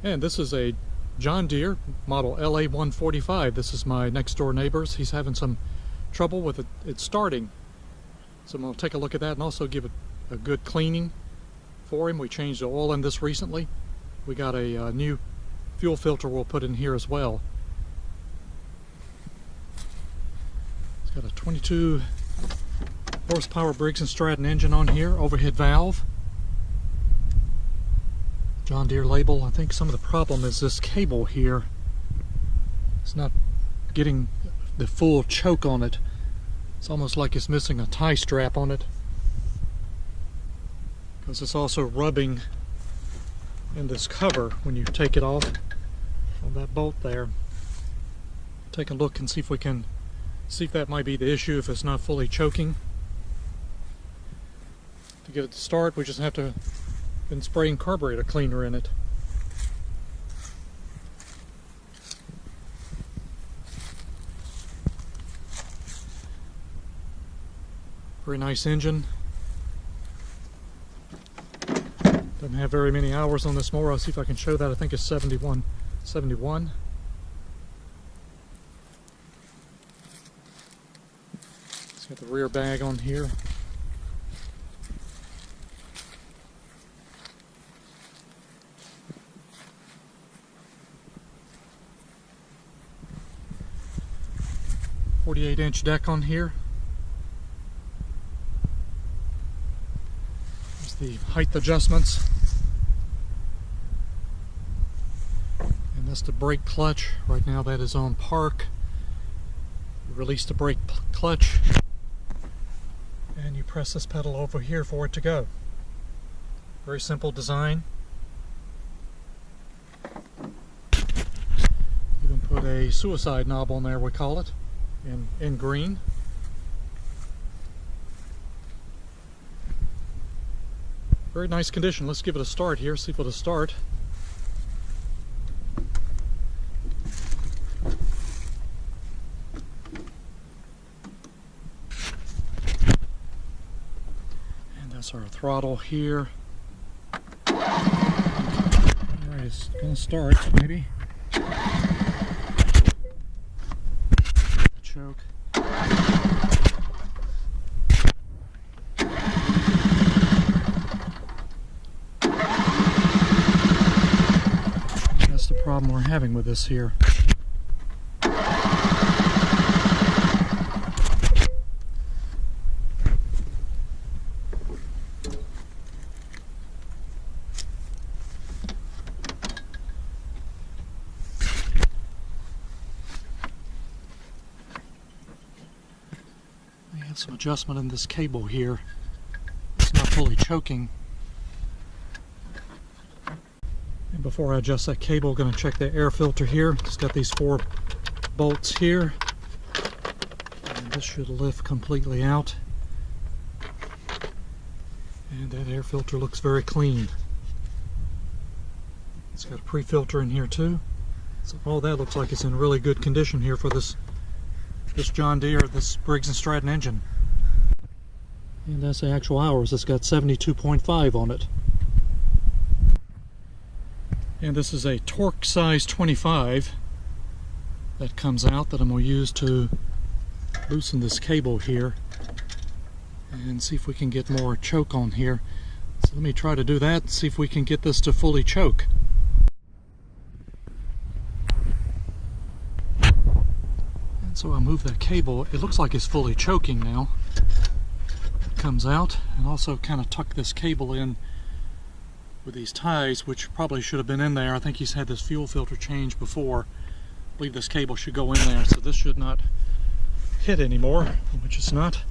And this is a John Deere Model LA145. This is my next door neighbor's. He's having some trouble with it starting. So I'm going to take a look at that and also give it a good cleaning for him. We changed the oil in this recently. We got a new fuel filter we'll put in here as well. It's got a 22 horsepower Briggs & Stratton engine on here, overhead valve. John Deere label. I think some of the problem is this cable here. It's not getting the full choke on it. It's almost like it's missing a tie strap on it, because it's also rubbing in this cover when you take it off on that bolt there. Take a look and see if we can see if that might be the issue, if it's not fully choking. To get it to start, we just have to been spraying carburetor cleaner in it. Very nice engine. Doesn't have very many hours on this mower. I'll see if I can show that. I think it's 71. It's got the rear bag on here. .48-inch deck on here. There's the height adjustments. And that's the brake clutch. Right now that is on park. You release the brake clutch and you press this pedal over here for it to go. Very simple design. Even put a suicide knob on there, we call it. In green. Very nice condition. Let's give it a start here, see if it'll start. And that's our throttle here. Alright, it's gonna start maybe. Choke. That's the problem we're having with this here. Some adjustment in this cable here. It's not fully choking. And before I adjust that cable, I'm going to check the air filter here. It's got these 4 bolts here. And this should lift completely out. And that air filter looks very clean. It's got a pre-filter in here too. So all that looks like it's in really good condition here for this John Deere, this Briggs & Stratton engine. And that's the actual hours. It's got 72.5 on it. And this is a torque size 25 that comes out that I'm going to use to loosen this cable here and see if we can get more choke on here. So let me try to do that and see if we can get this to fully choke. So I move that cable. It looks like it's fully choking now. It comes out, and also kind of tuck this cable in with these ties, which probably should have been in there. I think he's had this fuel filter changed before. I believe this cable should go in there, so this should not hit anymore, which it's not.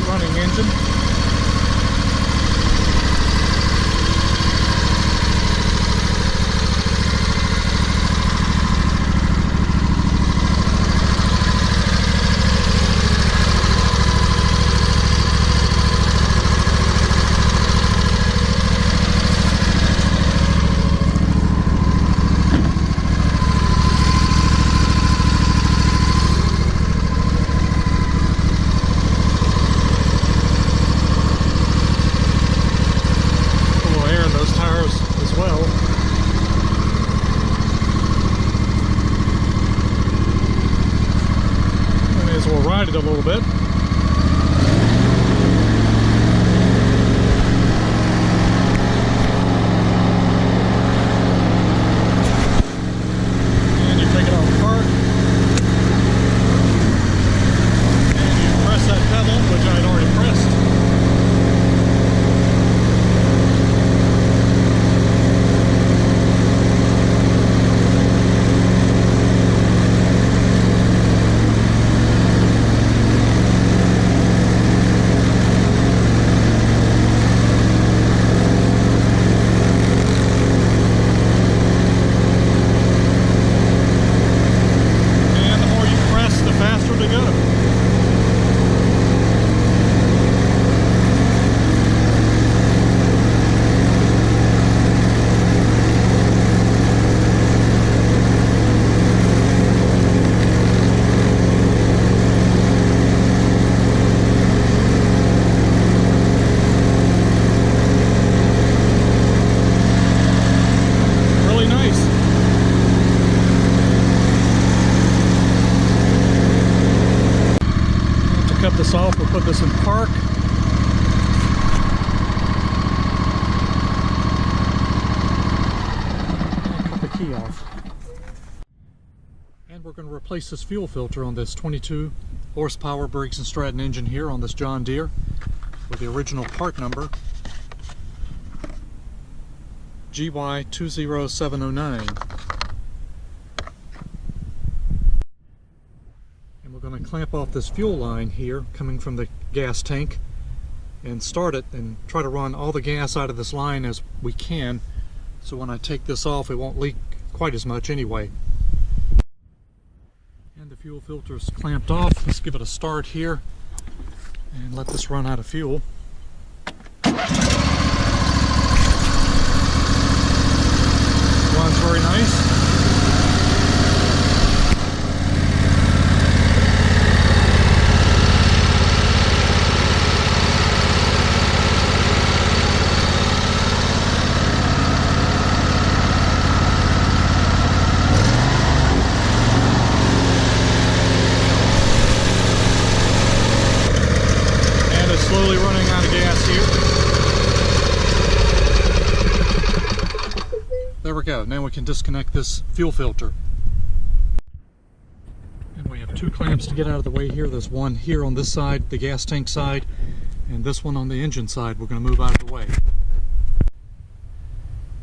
running engine. Ride it a little bit. And you take it off park. And you press that pedal, which I'd already pressed. This off, we'll put this in park. And cut the key off. And we're going to replace this fuel filter on this 22 horsepower Briggs & Stratton engine here on this John Deere with the original part number GY20709. We're going to clamp off this fuel line here coming from the gas tank and start it and try to run all the gas out of this line as we can, so when I take this off it won't leak quite as much anyway. And the fuel filter is clamped off. Let's give it a start here and let this run out of fuel. Runs very nice. Slowly running out of gas here. There we go. Now we can disconnect this fuel filter. And we have two clamps to get out of the way here. There's one here on this side, the gas tank side, and this one on the engine side. We're going to move out of the way.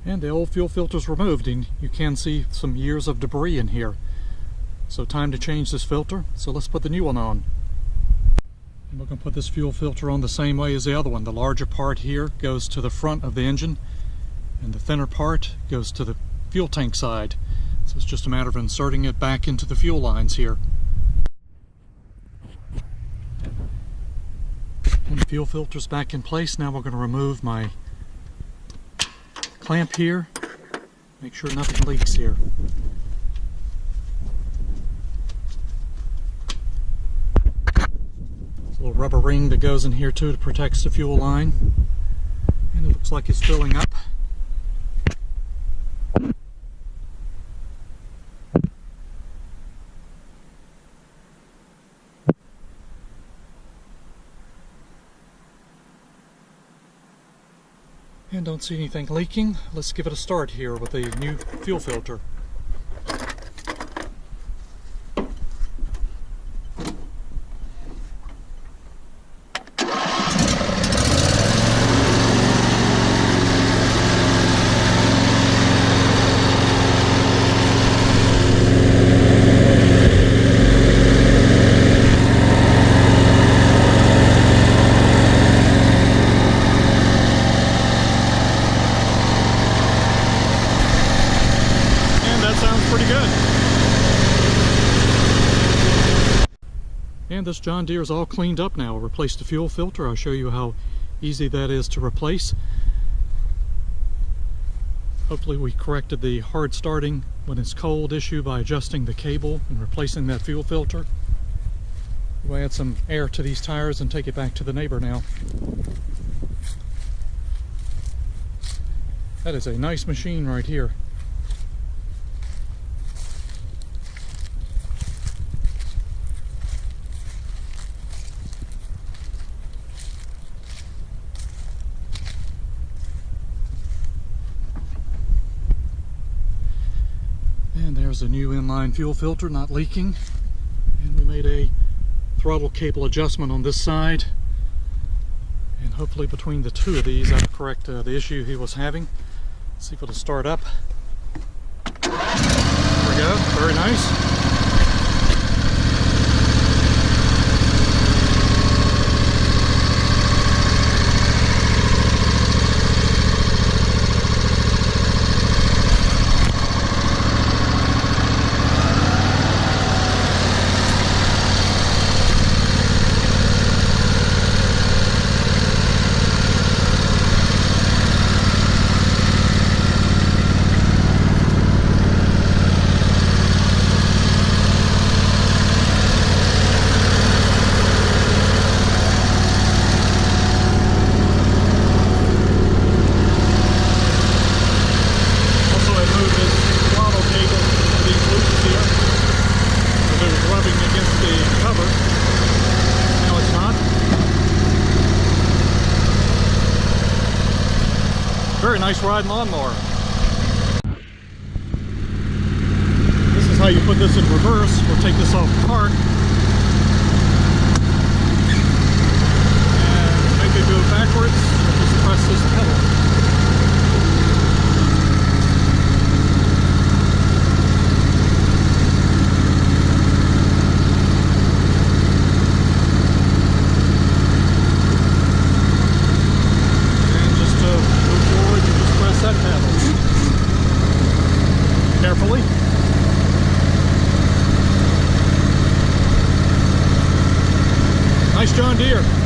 And the old fuel filter's removed, and you can see some years of debris in here. So time to change this filter. So let's put the new one on. And we're going to put this fuel filter on the same way as the other one. The larger part here goes to the front of the engine, and the thinner part goes to the fuel tank side. So it's just a matter of inserting it back into the fuel lines here. And the fuel filter's back in place. Now we're going to remove my clamp here. Make sure nothing leaks here. Little rubber ring that goes in here too to protect the fuel line, and it looks like it's filling up. And don't see anything leaking. Let's give it a start here with the new fuel filter. And this John Deere is all cleaned up now. I replaced the fuel filter. I'll show you how easy that is to replace. Hopefully we corrected the hard starting when it's cold issue by adjusting the cable and replacing that fuel filter. We'll add some air to these tires and take it back to the neighbor now. That is a nice machine right here. And there's a new inline fuel filter not leaking. And we made a throttle cable adjustment on this side. And hopefully between the two of these that'll correct the issue he was having. Let's see if it'll start up. There we go, very nice. Very nice riding lawnmower. This is how you put this in reverse. We'll take this off the cart and make it go backwards. Just press this pedal. Carefully. Nice John Deere.